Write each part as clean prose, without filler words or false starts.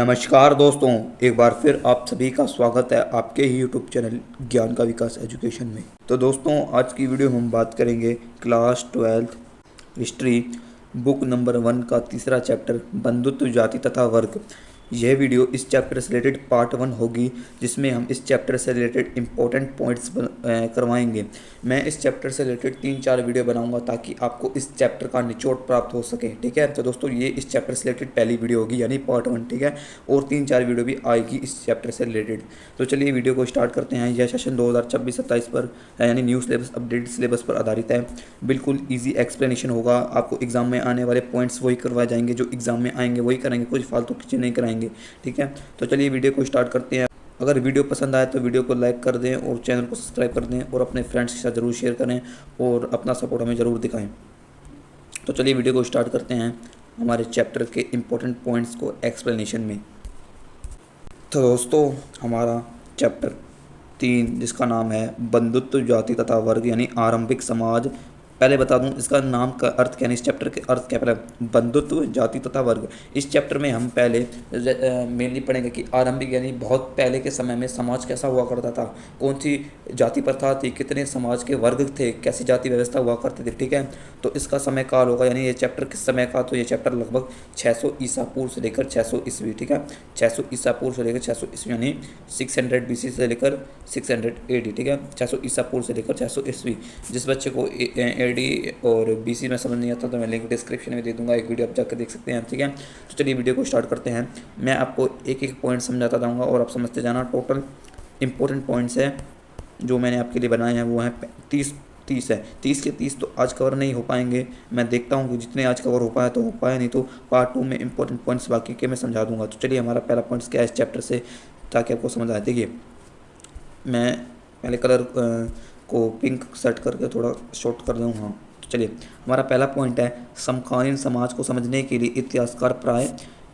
नमस्कार दोस्तों, एक बार फिर आप सभी का स्वागत है आपके ही यूट्यूब चैनल ज्ञान का विकास एजुकेशन में। तो दोस्तों, आज की वीडियो हम बात करेंगे class 12th history book number 1 का तीसरा चैप्टर बंधुत्व जाति तथा वर्ग। यह वीडियो इस चैप्टर से रिलेटेड पार्ट 1 होगी, जिसमें हम इस चैप्टर से रिलेटेड इंपॉर्टेंट पॉइंट्स करवाएंगे। मैं इस चैप्टर से रिलेटेड 3-4 वीडियो बनाऊंगा ताकि आपको इस चैप्टर का निचोड़ प्राप्त हो सके। ठीक है, तो दोस्तों ये इस चैप्टर से रिलेटेड पहली वीडियो होगी, यानी पार्ट 1। ठीक है, और 3-4 वीडियो भी आएगी इस चैप्टर से रिलेटेड। तो चलिए वीडियो को स्टार्ट करते हैं। यह सेशन 2026-27 पर है, यानी न्यू सिलेबस अपडेट सिलेबस पर आधारित है। बिल्कुल ईजी एक्सप्लेनेशन होगा। आपको एग्जाम में आने वाले पॉइंट्स वही करवाए जाएंगे, जो एग्जाम में आएंगे वही करेंगे, कुछ फालतू चीज़ें नहीं कराएंगे। ठीक है, तो चलिए वीडियो को स्टार्ट करते हैं। अगर वीडियो पसंद आए तो वीडियो को लाइक कर दें और चैनल को सब्सक्राइब कर दें और अपने फ्रेंड्स के साथ ज़रूर शेयर करें और अपना सपोर्ट हमें ज़रूर दिखाएं। तो चलिए वीडियो को स्टार्ट करते हैं हमारे चैप्टर के इम्पोर्टेंट पॉइंट्स को एक्सप्लेनेशन में। तो दोस्तों, हमारा चैप्टर 3 जिसका नाम है बंधुत्व जाति तथा वर्ग यानी आरंभिक समाज। पहले बता दूं इसका नाम का अर्थ क्या है, इस चैप्टर के अर्थ क्या है। पहले बंधुत्व जाति तथा वर्ग। इस चैप्टर में हम पहले मेनली पढ़ेंगे कि आरंभिक यानी बहुत पहले के समय में समाज कैसा हुआ करता था, कौन सी जाति प्रथा थी, कितने समाज के वर्ग थे, कैसी जाति व्यवस्था हुआ करती थी। ठीक है, तो इसका समय काल होगा, यानी ये चैप्टर किस समय का, तो ये चैप्टर लगभग 600 ईसा पूर्व से लेकर 600 ईस्वी। ठीक है, 600 ईसा पूर्व से लेकर 600 ईस्वी, यानी 600 BC से लेकर 600 AD। ठीक है, 600 ईसा पूर्व से लेकर 600 ईस्वी। जिस बच्चे को AD और BC में समझ नहीं आता तो मैं लिंक डिस्क्रिप्शन में दे दूंगा, एक वीडियो आप जाकर देख सकते हैं। ठीक है, तो चलिए वीडियो को स्टार्ट करते हैं। मैं आपको एक एक पॉइंट समझाता जाऊँगा और आप समझते जाना। टोटल इंपॉर्टेंट पॉइंट्स हैं जो मैंने आपके लिए बनाए हैं, वो हैं 30 है। 30 के 30 तो आज कवर नहीं हो पाएंगे। मैं देखता हूँ कि जितने आज कवर हो पाए तो हो पाए, नहीं तो पार्ट 2 में इंपॉर्टेंट पॉइंट्स बाकी के मैं समझा दूंगा। तो चलिए हमारा पहला पॉइंट्स क्या है इस चैप्टर से, ताकि आपको समझ आए। देखिए, मैं पहले कलर को पिंक सेट करके थोड़ा शॉर्ट कर दूँ। हाँ, तो चलिए हमारा पहला पॉइंट है समकालीन समाज को समझने के लिए इतिहासकार प्राय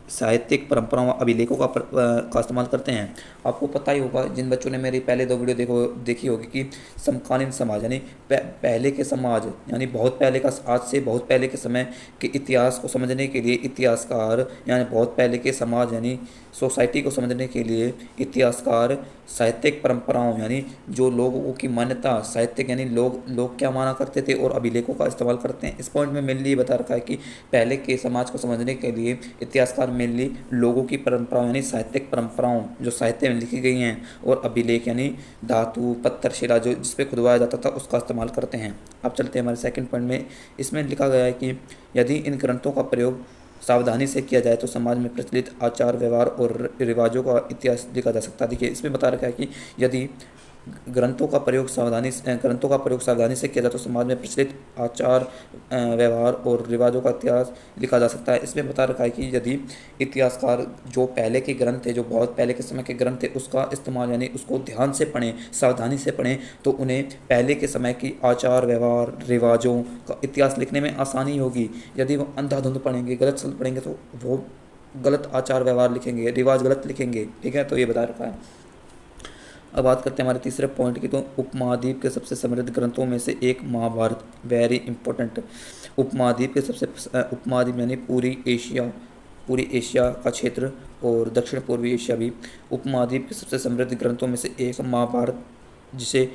साहित्यिक परंपराओं अभिलेखों का इस्तेमाल करते हैं। आपको पता ही होगा, जिन बच्चों ने मेरी पहले 2 वीडियो देखी होगी, कि समकालीन समाज यानी पहले के समाज, यानी बहुत पहले का, आज से बहुत पहले के समय के इतिहास को समझने के लिए इतिहासकार, यानी बहुत पहले के समाज यानी सोसाइटी को समझने के लिए इतिहासकार साहित्यिक परंपराओं यानी जो लोगों की मान्यता, साहित्यिक यानी लोग क्या माना करते थे, और अभिलेखों का इस्तेमाल करते हैं। इस पॉइंट में मेनली ये बता रखा है कि पहले के समाज को समझने के लिए इतिहासकार मेनली लोगों की परंपराओं यानी साहित्यिक परंपराओं जो साहित्य में लिखी गई हैं, और अभिलेख यानी धातु पत्थर शिला जो जिस पे खुदवाया जाता था उसका इस्तेमाल करते हैं। अब चलते हैं हमारे सेकंड पॉइंट में। इसमें लिखा गया है कि यदि इन ग्रंथों का प्रयोग सावधानी से किया जाए तो समाज में प्रचलित आचार व्यवहार और रिवाजों का इतिहास लिखा जा सकता है। देखिए, इसमें बता रखा है कि यदि ग्रंथों का प्रयोग सावधानी से किया जाए तो समाज में प्रचलित आचार व्यवहार और रिवाजों का इतिहास लिखा जा सकता है। इसमें बता रखा है कि यदि इतिहासकार जो पहले के ग्रंथ थे, जो बहुत पहले के समय के ग्रंथ थे, उसका इस्तेमाल यानी उसको ध्यान से पढ़ें, सावधानी से पढ़ें, तो उन्हें पहले के समय की आचार व्यवहार रिवाजों का इतिहास लिखने में आसानी होगी। यदि वो अंधाधुंध पढ़ेंगे, गलत शब्द पढ़ेंगे, तो वो गलत आचार व्यवहार लिखेंगे, रिवाज गलत लिखेंगे। ठीक है, तो ये बता रखा है। अब बात करते हैं हमारे तीसरे पॉइंट की। तो उपमहाद्वीप के सबसे समृद्ध ग्रंथों में से एक महाभारत, वेरी इंपॉर्टेंट। उपमहाद्वीप यानी पूरी एशिया का क्षेत्र और दक्षिण पूर्वी एशिया भी उपमहाद्वीप के सबसे समृद्ध ग्रंथों में से एक महाभारत, जिसे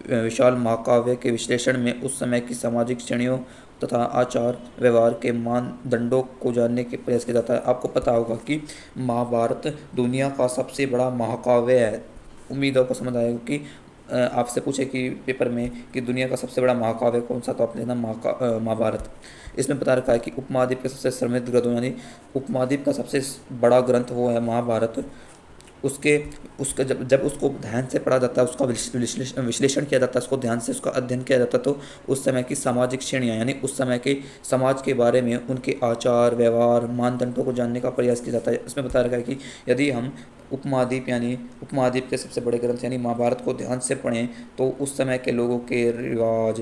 विशाल महाकाव्य के विश्लेषण में उस समय की सामाजिक श्रेणियों तथा आचार व्यवहार के मानदंडों को जानने के प्रयास किया जाता है। आपको पता होगा कि महाभारत दुनिया का सबसे बड़ा महाकाव्य है। उम्मीद आपको समझ आएगा कि आपसे पूछे कि पेपर में कि दुनिया का सबसे बड़ा महाकाव्य कौन सा, तो आप लेना महाभारत। इसमें बता रखा है कि उपमहाद्वीप के सबसे समृद्ध ग्रंथों यानी उपमहाद्वीप का सबसे बड़ा ग्रंथ वो है महाभारत। उसका जब उसको ध्यान से पढ़ा जाता है, उसका विश्लेषण किया जाता है, उसको ध्यान से उसका अध्ययन किया जाता है, तो उस समय की सामाजिक श्रेणियाँ यानी उस समय के समाज के बारे में उनके आचार व्यवहार मानदंडों को जानने का प्रयास किया जाता है। इसमें बता रखा है कि यदि हम उपमहाद्वीप के सबसे बड़े ग्रंथ यानी महाभारत को ध्यान से पढ़ें, तो उस समय के लोगों के रिवाज,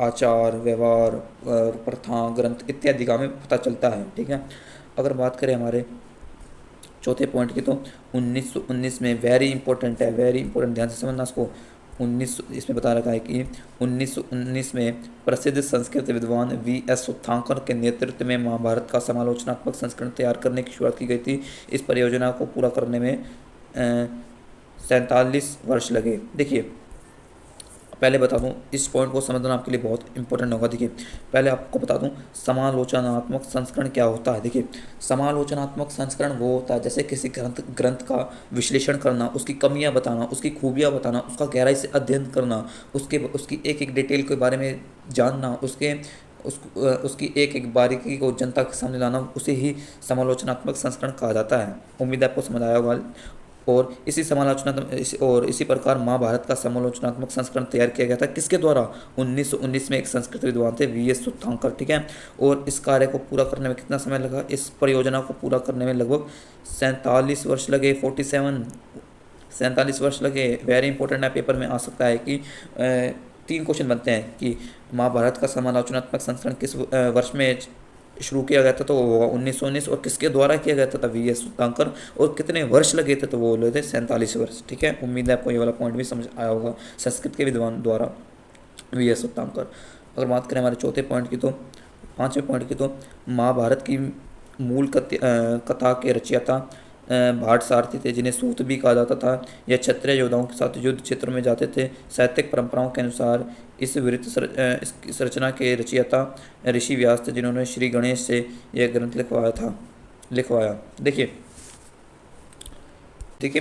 आचार व्यवहार, प्रथा, ग्रंथ इत्यादि का हमें पता चलता है। ठीक है, अगर बात करें हमारे चौथे पॉइंट की, तो 1919 में वेरी इंपॉर्टेंट है, वेरी इंपॉर्टेंट, ध्यान से समझना इसको। 19 इसमें बता रखा है कि 1919 में प्रसिद्ध संस्कृत विद्वान V.S. सुत्थांकर के नेतृत्व में महाभारत का समालोचनात्मक संस्करण तैयार करने की शुरुआत की गई थी। इस परियोजना को पूरा करने में 47 वर्ष लगे। देखिए, पहले बता दूं, इस पॉइंट को समझना आपके लिए बहुत इंपॉर्टेंट होगा। देखिए, पहले आपको बता दूं समालोचनात्मक संस्करण क्या होता है। देखिए, समालोचनात्मक संस्करण वो होता है जैसे किसी ग्रंथ का विश्लेषण करना, उसकी कमियां बताना, उसकी खूबियां बताना, उसका गहराई से अध्ययन करना, उसकी एक एक डिटेल के बारे में जानना, उसकी एक एक बारीकी को जनता के सामने लाना, उसे ही समालोचनात्मक संस्करण कहा जाता है। उम्मीद है आपको समझ आया होगा। और इसी प्रकार महाभारत का समालोचनात्मक संस्करण तैयार किया गया था। किसके द्वारा? 1919 में एक संस्कृत विद्वान थे V.S. सुत्थांकर, ठीक है। और इस कार्य को पूरा करने में कितना समय लगा? इस परियोजना को पूरा करने में लगभग 47 वर्ष लगे। 47 वर्ष लगे। वेरी इंपॉर्टेंट है, पेपर में आ सकता है कि 3 क्वेश्चन बनते हैं कि महाभारत का समालोचनात्मक संस्करण किस वर्ष में शुरू किया गया था, तो वो होगा 1919। और किसके द्वारा किया गया था? V.S. सुत्थांकर। और कितने वर्ष लगे थे? तो वो बोले थे 47 वर्ष, ठीक है। उम्मीद है आपको ये वाला पॉइंट भी समझ आया होगा, संस्कृत के विद्वान द्वारा V.S. सुत्थांकर। अगर बात करें हमारे चौथे पॉइंट की, तो 5वें पॉइंट की, तो महाभारत की मूल कथा के रचयिता भाट सारथी थे, जिन्हें सूत भी कहा जाता था। यह क्षत्रिय योद्धाओं के साथ युद्ध क्षेत्र में जाते थे। साहित्यिक परंपराओं के अनुसार इस रचना के रचयिता ऋषि व्यास थे, जिन्होंने श्री गणेश से यह ग्रंथ लिखवाया। देखिए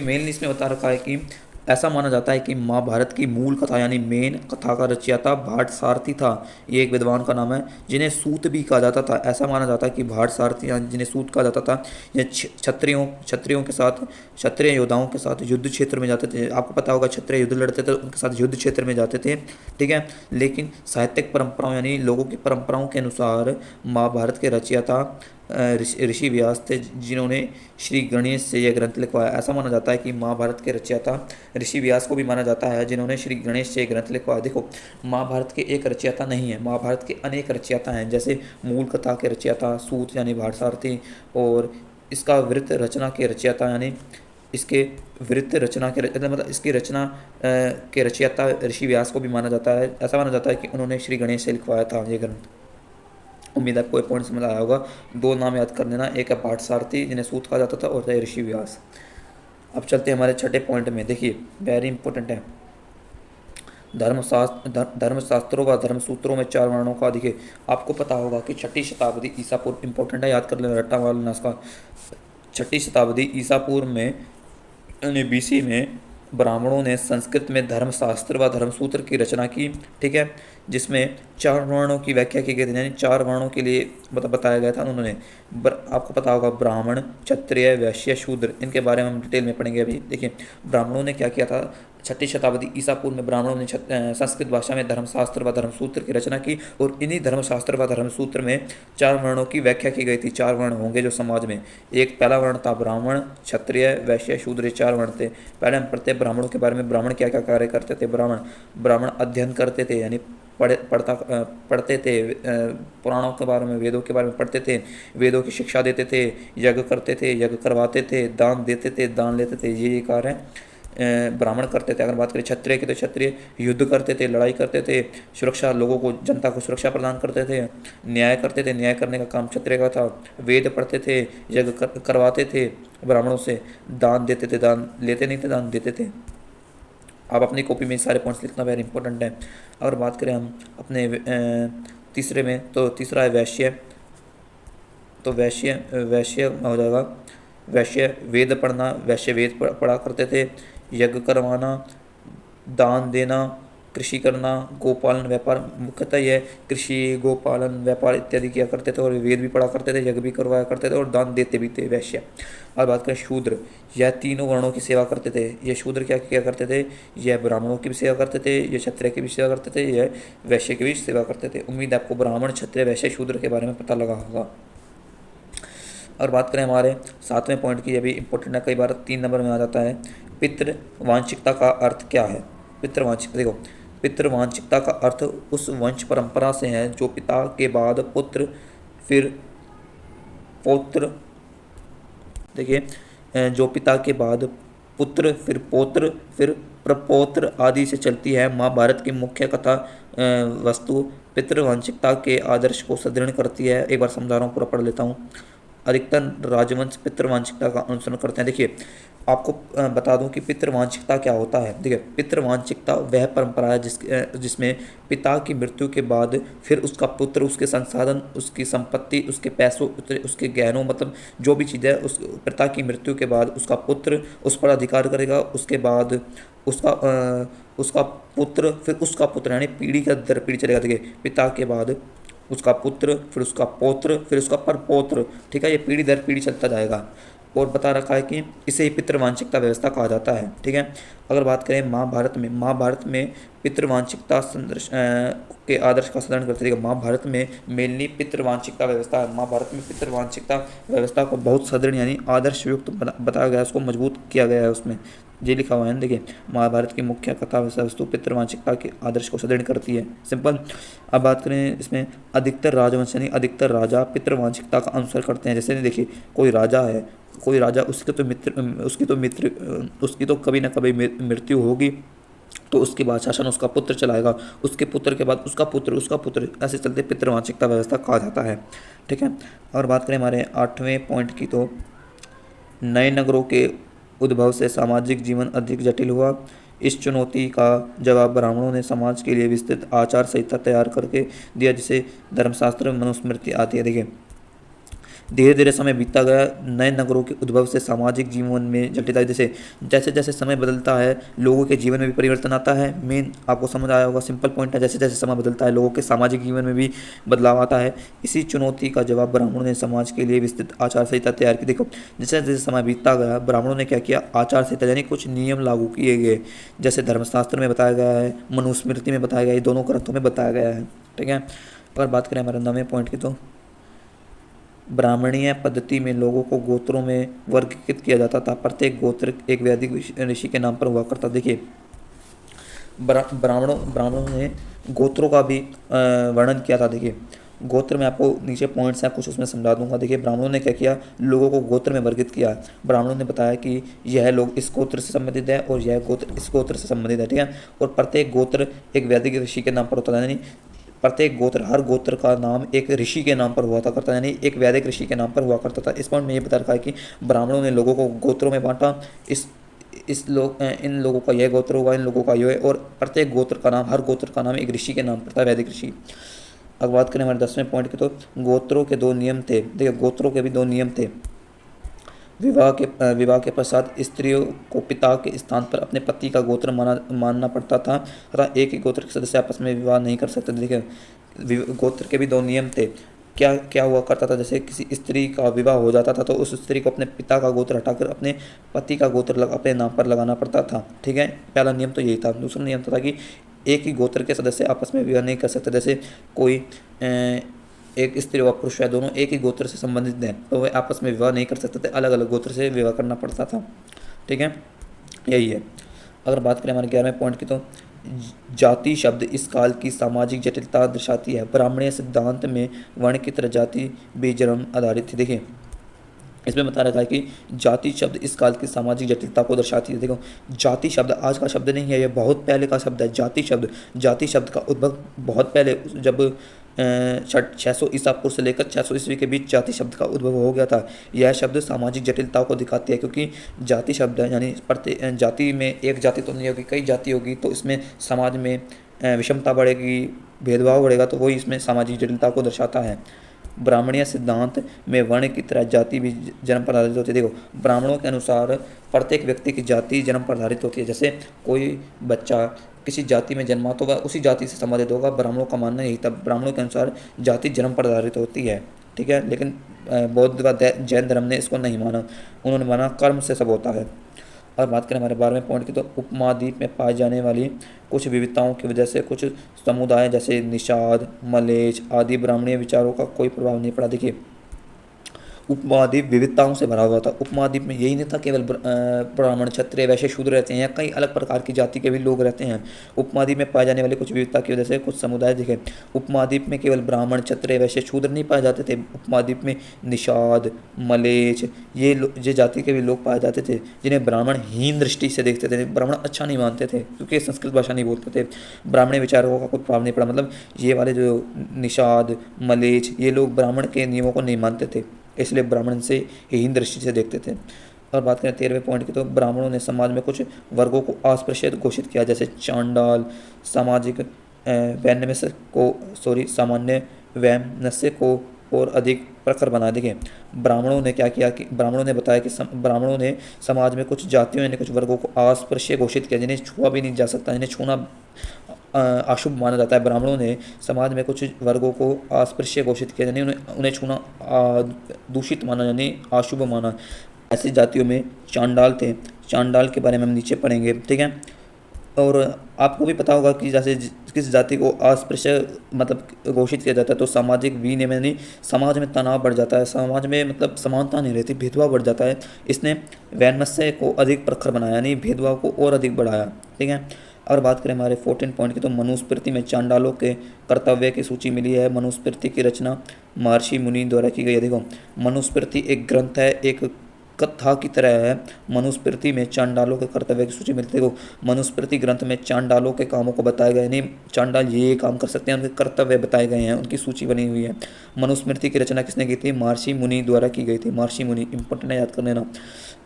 मेनली इसमें बता रखा है कि ऐसा माना जाता है कि महाभारत की मूल कथा यानी मेन कथा का रचयिता भाट सारथी था। ये एक विद्वान का नाम है, जिन्हें सूत भी कहा जाता था। ऐसा माना जाता है कि भाट सारथी जिन्हें सूत कहा जाता था, ये क्षत्रियों के साथ, क्षत्रिय योद्धाओं के साथ युद्ध क्षेत्र में जाते थे। आपको पता होगा क्षत्रिय युद्ध लड़ते थे, उनके साथ युद्ध क्षेत्र में जाते थे, ठीक है। लेकिन साहित्यिक परंपराओं यानी लोगों की परंपराओं के अनुसार महाभारत के रचयिता ऋषि व्यास थे, जिन्होंने श्री गणेश से यह ग्रंथ लिखवाया। ऐसा माना जाता है कि महाभारत के रचयिता ऋषि व्यास को भी माना जाता है, जिन्होंने श्री गणेश से ग्रंथ लिखवाया। देखो, महाभारत के एक रचयिता नहीं है, महाभारत के अनेक रचयिता हैं। जैसे मूल कथा के रचयिता सूत यानी भाट सारथी, और इसका वृत्त रचना के रचयिता यानी इसके वृत्त रचना के मतलब इसकी रचना के रचयिता ऋषि व्यास को भी माना जाता है। ऐसा माना जाता है कि उन्होंने श्री गणेश से लिखवाया था ये ग्रंथ। उम्मीद है आपको पॉइंट समझ आया होगा। 2 नाम याद कर लेना, एक है भाट सारथी जिन्हें सूत कहा जाता था, और है ऋषि व्यास। अब चलते हैं हमारे छठे पॉइंट में। देखिए वेरी इंपॉर्टेंट है, धर्मशास्त्रों व धर्मसूत्रों में 4 वर्णों का। देखिए आपको पता होगा कि 6ठी शताब्दी ईसा पूर्व, इंपॉर्टेंट है, याद कर लेना, रट्टा वाला इसका। 6ठी शताब्दी ईसा पूर्व में यानी BC में ब्राह्मणों ने संस्कृत में धर्मशास्त्र व धर्मसूत्र की रचना की, ठीक है, जिसमें 4 वर्णों की व्याख्या की गई थी। यानी 4 वर्णों के लिए बताया गया था उन्होंने। आपको पता होगा ब्राह्मण, क्षत्रिय, वैश्य, शूद्र, इनके बारे में हम डिटेल में पढ़ेंगे अभी। देखिए ब्राह्मणों ने क्या किया था, 6ठी शताब्दी ईसा पूर्व में ब्राह्मणों ने संस्कृत भाषा में धर्मशास्त्र व धर्मसूत्र की रचना की, और इन्हीं धर्मशास्त्र व धर्मसूत्र में 4 वर्णों की व्याख्या की गई थी। 4 वर्ण होंगे जो समाज में, एक पहला वर्ण था ब्राह्मण, क्षत्रिय, वैश्य, शूद्र, 4 वर्ण थे। पहले हम पढ़ते ब्राह्मणों के बारे में। ब्राह्मण क्या क्या कार्य करते थे? ब्राह्मण अध्ययन करते थे, यानी पढ़ते थे, पुराणों के बारे में, वेदों के बारे में पढ़ते थे, वेदों की शिक्षा देते थे, यज्ञ करते थे, यज्ञ करवाते थे, दान देते थे, दान लेते थे, ये कार्य ब्राह्मण करते थे। अगर बात करें क्षत्रिय की, तो क्षत्रिय युद्ध करते थे, लड़ाई करते थे, सुरक्षा, लोगों को, जनता को सुरक्षा प्रदान करते थे, न्याय करते थे, न्याय करने का काम क्षत्रिय का था, वेद पढ़ते थे, यज्ञ करवाते थे ब्राह्मणों से, दान देते थे, दान लेते नहीं थे, दान देते थे। आप अपनी कॉपी में सारे पॉइंट्स लिखना, वेरी इंपॉर्टेंट है। अगर बात करें हम अपने तीसरे में, तो तीसरा है वैश्य। तो वैश्य हो जाएगा, वैश्य वेद पढ़ना, वैश्य वेद पढ़ा करते थे, यज्ञ करवाना, दान देना, कृषि करना, गोपालन, व्यापार, मुख्यतः यह कृषि, गोपालन, व्यापार इत्यादि किया करते थे, और वेद भी पढ़ा करते थे, यज्ञ भी करवाया करते थे, और दान देते भी थे वैश्य। और बात करें शूद्र, यह तीनों वर्णों की सेवा करते थे। ये शूद्र क्या क्या करते थे? यह ब्राह्मणों की भी सेवा करते थे, ये क्षत्रिय की भी सेवा करते थे, यह वैश्य की भी सेवा करते थे। उम्मीद है आपको ब्राह्मण, क्षत्रिय, वैश्य, शूद्र के बारे में पता लगा होगा। और बात करें हमारे 7वें पॉइंट की, ये भी इंपॉर्टेंट है, कई बार 3 नंबर में आ जाता है। पितृवांशिकता का अर्थ क्या है? पितृवांशिकता, देखो पितृवांशिकता का अर्थ उस वंश परंपरा से है जो पिता के बाद पुत्र, फिर पौत्र, देखिए जो पिता के बाद पुत्र, फिर पौत्र, फिर प्रपौत्र आदि से चलती है। महाभारत की मुख्य कथा वस्तु पितृवांशिकता के आदर्श को सुदृढ़ करती है। एक बार समझा रहा हूँ, पूरा पढ़ लेता हूँ। अधिकतर राजवंश पितृवांशिकता का अनुसरण करते हैं। देखिए, आपको बता दूं कि पितृवांशिकता क्या होता है। देखिए, पितृवांशिकता वह परंपरा है जिसमें पिता की मृत्यु के बाद फिर उसका पुत्र उसके संसाधन, उसकी संपत्ति, उसके पैसों, उसके गहनों, मतलब जो भी चीज़ है, उस पिता की मृत्यु के बाद उसका पुत्र उस पर अधिकार करेगा। उसके बाद उसका पुत्र, फिर उसका पुत्र, यानी पीढ़ी का दर पीढ़ी चलेगा। देखिए, पिता के बाद उसका पुत्र, फिर उसका पौत्र, फिर उसका परपौत्र। ठीक है, ये पीढ़ी दर पीढ़ी चलता जाएगा। और बता रखा है कि इसे ही पितृवांशिकता व्यवस्था कहा जाता है। ठीक है, अगर बात करें महाभारत में पितृवांशिकता के आदर्श का सदन करते हैं। महाभारत में मेनली पितृवांशिकता व्यवस्था है। महाभारत में पितृवांशिकता व्यवस्था को बहुत सदृढ़ यानी आदर्श युक्त बताया गया है, उसको मजबूत किया गया है। उसमें ये लिखा हुआ है, देखिए, महाभारत की मुख्य कथा वस्तु पितृवांशिकता के आदर्श को सुदृढ़ करती है। सिंपल। अब बात करें इसमें, अधिकतर राजवंश यानी अधिकतर राजा पितृवांशिकता का अनुसरण करते हैं। जैसे देखिए, कोई राजा उसकी तो कभी ना कभी मृत्यु होगी, तो उसके बाद शासन उसका पुत्र चलाएगा, उसके पुत्र के बाद उसका पुत्र, ऐसे चलते पितृवांशिकता व्यवस्था कहा जाता है। ठीक है, और बात करें हमारे 8वें पॉइंट की, तो नए नगरों के उद्भव से सामाजिक जीवन अधिक जटिल हुआ। इस चुनौती का जवाब ब्राह्मणों ने समाज के लिए विस्तृत आचार संहिता तैयार करके दिया, जिसे धर्मशास्त्र मनुस्मृति आती है। देखिए, धीरे धीरे समय बीतता गया। नए नगरों के उद्भव से सामाजिक जीवन में जटिलता, जैसे जैसे समय बदलता है लोगों के जीवन में भी परिवर्तन आता है। मेन आपको समझ आया होगा, सिंपल पॉइंट है, जैसे जैसे समय बदलता है लोगों के सामाजिक जीवन में भी बदलाव आता है। इसी चुनौती का जवाब ब्राह्मणों ने समाज के लिए विस्तृत आचार संहिता तैयार की। देखो, जैसे जैसे समय बीतता गया ब्राह्मणों ने क्या किया, आचार संहिता यानी कुछ नियम लागू किए गए, जैसे धर्मशास्त्र में बताया गया है, मनुस्मृति में बताया गया है, दोनों ग्रंथों में बताया गया है। ठीक है, अगर बात करें हमारे 9वें पॉइंट की, तो ब्राह्मणीय पद्धति में लोगों को गोत्रों में वर्गीकृत किया जाता था। प्रत्येक गोत्र एक वैदिक ऋषि के नाम पर हुआ करता। देखिए, ब्राह्मणों ने गोत्रों का भी वर्णन किया था। देखिए, गोत्र में आपको नीचे पॉइंट्स हैं, कुछ उसमें समझा दूंगा। देखिए, ब्राह्मणों ने क्या किया, लोगों को गोत्र में वर्गित किया। ब्राह्मणों ने बताया कि यह लोग इस गोत्र से संबंधित है और यह गोत्र इस गोत्र से संबंधित है। ठीक है, और प्रत्येक गोत्र एक वैदिक ऋषि के नाम पर होता था, यानी प्रत्येक गोत्र, हर गोत्र का नाम एक ऋषि के नाम पर हुआ था करता, यानी एक वैदिक ऋषि के नाम पर हुआ करता था। इस पॉइंट में ये बता रखा है कि ब्राह्मणों ने लोगों को गोत्रों में बांटा। इन लोगों का यह गोत्र होगा, इन लोगों का यह है, और प्रत्येक गोत्र का नाम, हर गोत्र का नाम एक ऋषि के नाम पर था, वैदिक ऋषि। अब बात करें हमारे 10वें पॉइंट की, तो गोत्रों के 2 नियम थे। देखिए, गोत्रों के भी 2 नियम थे। विवाह के पश्चात स्त्रियों को पिता के स्थान पर अपने पति का गोत्र मानना पड़ता था तथा एक ही गोत्र के सदस्य आपस में विवाह नहीं कर सकते। देखिए, गोत्र के भी 2 नियम थे। क्या हुआ करता था, जैसे किसी स्त्री का विवाह हो जाता था तो उस स्त्री को अपने पिता का गोत्र हटाकर अपने पति का गोत्र अपने नाम पर लगाना पड़ता था। ठीक है, पहला नियम तो यही था। दूसरा नियम था कि एक ही गोत्र के सदस्य आपस में विवाह नहीं कर सकते। जैसे कोई एक स्त्री व पुरुष है, दोनों एक ही गोत्र से संबंधित हैं, तो वे आपस में विवाह नहीं कर सकते थे, अलग अलग गोत्र से विवाह करना पड़ता था। ठीक है, यही है। अगर बात करें हमारे 11वें पॉइंट की, तो जाति शब्द इस काल की सामाजिक जटिलता दर्शाती है। ब्राह्मणीय सिद्धांत में वर्ण की तरह जाति भी जन्म आधारित थी। देखिए, इसमें बता रखा है कि जाति शब्द इस काल की सामाजिक जटिलता को दर्शाती है। देखो, जाति शब्द आज का शब्द नहीं है, यह बहुत पहले का शब्द है। जाति शब्द का उद्भव बहुत पहले, जब 600 ईसा पूर्व से लेकर 600 ईस्वी के बीच जाति शब्द का उद्भव हो गया था। यह शब्द सामाजिक जटिलताओं को दिखाती है, क्योंकि जाति शब्द है, यानी प्रत्येक जाति में एक जाति तो नहीं होगी, कई जाति होगी, तो इसमें समाज में विषमता बढ़ेगी, भेदभाव बढ़ेगा, तो वही इसमें सामाजिक जटिलता को दर्शाता है। ब्राह्मणीय सिद्धांत में वर्ण की तरह जाति भी जन्म पर आधारित होती है। देखो, ब्राह्मणों के अनुसार प्रत्येक व्यक्ति की जाति जन्म पर आधारित होती है। जैसे कोई बच्चा किसी जाति में जन्मा तो वह उसी जाति से संबंधित होगा। ब्राह्मणों का मानना यही था। ब्राह्मणों के अनुसार जाति जन्म पर आधारित होती है। ठीक है, लेकिन बौद्ध व जैन धर्म ने इसको नहीं माना, उन्होंने माना कर्म से सब होता है। और बात करें हमारे 12वें पॉइंट की, तो उपमहाद्वीप में पाई जाने वाली कुछ विविधताओं की वजह से कुछ समुदाय जैसे निषाद, मलेच आदि ब्राह्मणीय विचारों का कोई प्रभाव नहीं पड़ा। देखिए, उपमहाद्वीप विविधताओं से भरा हुआ था। उपमहाद्वीप में यही नहीं था केवल ब्राह्मण, क्षत्रिय, वैश्य, शूद्र रहते हैं, कई अलग प्रकार की जाति के भी लोग रहते हैं। उपमहाद्वीप में पाए जाने वाले कुछ विविधता की वजह से कुछ समुदाय दिखे। उपमहाद्वीप में केवल ब्राह्मण, क्षत्रिय, वैश्य, शूद्र नहीं पाए जाते थे। उपमहाद्वीप में निषाद, मलेच्छ, ये जाति के भी लोग पाए जाते थे, जिन्हें ब्राह्मण हीन दृष्टि से देखते थे। ब्राह्मण अच्छा नहीं मानते थे क्योंकि संस्कृत भाषा नहीं बोलते थे। ब्राह्मणी विचारों का कोई प्रभाव नहीं पड़ा। मतलब ये वाले जो निषाद, मलेच्छ, ये लोग ब्राह्मण के नियमों को नहीं मानते थे, इसलिए ब्राह्मण से हीन दृष्टि से देखते थे। और बात करें 13वें पॉइंट की, तो ब्राह्मणों ने समाज में कुछ वर्गों को अस्पृश्य घोषित किया, जैसे चांडाल, सामाजिक वैमनस्य को सामान्य वैमनस्य को और अधिक प्रखर बना। देखें, ब्राह्मणों ने क्या किया कि ब्राह्मणों ने बताया कि ब्राह्मणों ने समाज में कुछ जातियों यानी कुछ वर्गों को अस्पृश्य घोषित किया, जिन्हें छुआ भी नहीं जा सकता, जिन्हें छूना अशुभ माना जाता है। ब्राह्मणों ने समाज में कुछ वर्गों को अस्पृश्य घोषित किया, यानी उन्हें छूना दूषित माना, यानी अशुभ माना। ऐसी जातियों में चांडाल थे। चांडाल के बारे में हम नीचे पढ़ेंगे, ठीक है। और आपको भी पता होगा कि जैसे किस जाति को अस्पृश्य मतलब घोषित किया जाता है तो सामाजिक विनियम यानी समाज में तनाव बढ़ जाता है, समाज में मतलब समानता नहीं रहती, भेदभाव बढ़ जाता है। इसने वैमनस्य को अधिक प्रखर बनाया, यानी भेदभाव को और अधिक बढ़ाया, ठीक है। अगर बात करें हमारे 14 पॉइंट की, तो मनुस्मृति में चांडालों के कर्तव्य की सूची मिली है। मनुस्मृति की रचना महर्षि मुनि द्वारा की गई है। देखो, मनुस्मृति एक ग्रंथ है, एक कथा की तरह है। मनुस्मृति में चांडालों के कर्तव्य की सूची मिलती है। मनुस्मृति ग्रंथ में चांडालों के कामों को बताया गया, यानी चांडाल ये काम कर सकते हैं, उनके कर्तव्य बताए गए हैं, उनकी सूची बनी हुई है। मनुस्मृति की रचना किसने की थी? महर्षि मुनि द्वारा की गई थी। महर्षि मुनि इंपॉर्टेंट है, याद कर लेना।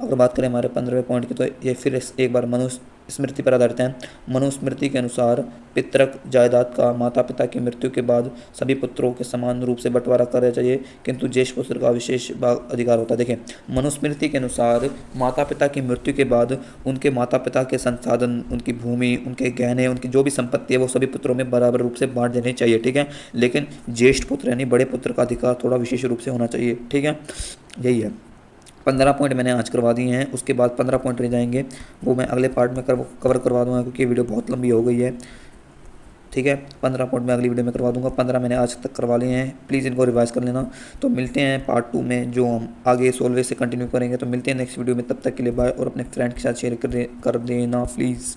अगर बात करें हमारे 15वें पॉइंट की, तो ये फिर एक बार मनुस्मृति पर आधारित है। मनुस्मृति के अनुसार पितृक जायदाद का माता पिता की मृत्यु के बाद सभी पुत्रों के समान रूप से बंटवारा करना चाहिए, किंतु ज्येष्ठ पुत्र का विशेष अधिकार होता है। देखें, मनुस्मृति के अनुसार माता पिता की मृत्यु के बाद उनके माता पिता के संसाधन, उनकी भूमि, उनके गहने, उनकी जो भी संपत्ति है वो सभी पुत्रों में बराबर रूप से बांट देनी चाहिए, ठीक है। लेकिन ज्येष्ठ पुत्र यानी बड़े पुत्र का अधिकार थोड़ा विशेष रूप से होना चाहिए, ठीक है। यही है। 15 पॉइंट मैंने आज करवा दिए हैं, उसके बाद 15 पॉइंट रह जाएंगे, वो मैं अगले पार्ट में कवर करवा दूंगा, क्योंकि वीडियो बहुत लंबी हो गई है, ठीक है। 15 पॉइंट मैं अगली वीडियो में करवा दूंगा। 15 मैंने आज तक करवा लिए हैं, प्लीज़ इनको रिवाइज कर लेना। तो मिलते हैं पार्ट 2 में, जो हम आगे सोल्वे से कंटिन्यू करेंगे। तो मिलते हैं नेक्स्ट वीडियो में, तब तक के लिए बाय, और अपने फ्रेंड के साथ शेयर कर देना प्लीज़।